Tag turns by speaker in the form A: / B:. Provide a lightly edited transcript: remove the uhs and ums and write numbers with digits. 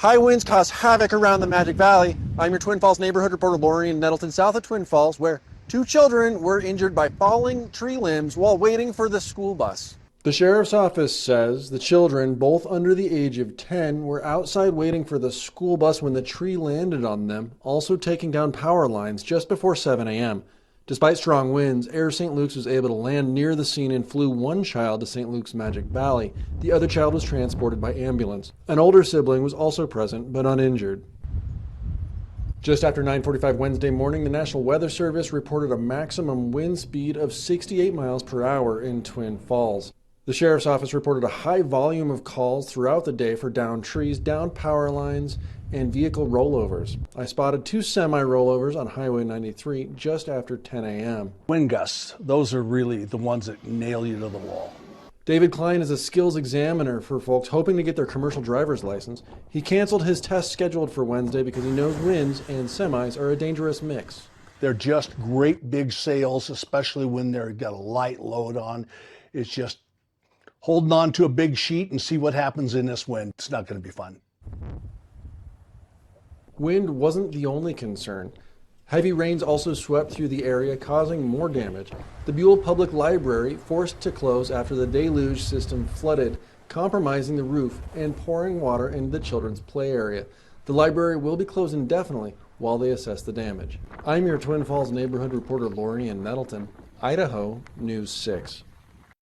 A: High winds cause havoc around the Magic Valley. I'm your Twin Falls neighborhood reporter Lori in Nettleton, south of Twin Falls, where two children were injured by falling tree limbs while waiting for the school bus. The sheriff's office says the children, both under the age of 10, were outside waiting for the school bus when the tree landed on them, also taking down power lines just before 7 a.m. Despite strong winds, Air St. Luke's was able to land near the scene and flew one child to St. Luke's Magic Valley. The other child was transported by ambulance. An older sibling was also present, but uninjured. Just after 9:45 Wednesday morning, the National Weather Service reported a maximum wind speed of 68 miles per hour in Twin Falls. The sheriff's office reported a high volume of calls throughout the day for downed trees, downed power lines, and vehicle rollovers. I spotted two semi-rollovers on Highway 93 just after 10 a.m.
B: Wind gusts, those are really the ones that nail you to the wall.
A: David Klein is a skills examiner for folks hoping to get their commercial driver's license. He canceled his test scheduled for Wednesday because he knows winds and semis are a dangerous mix.
B: They're just great big sails, especially when they've got a light load on. It's just holding on to a big sheet and see what happens in this wind. It's not going to be fun.
A: Wind wasn't the only concern. Heavy rains also swept through the area, causing more damage. The Buell Public Library forced to close after the deluge system flooded, compromising the roof and pouring water into the children's play area. The library will be closed indefinitely while they assess the damage. I'm your Twin Falls neighborhood reporter Lori in Nettleton, Idaho News 6.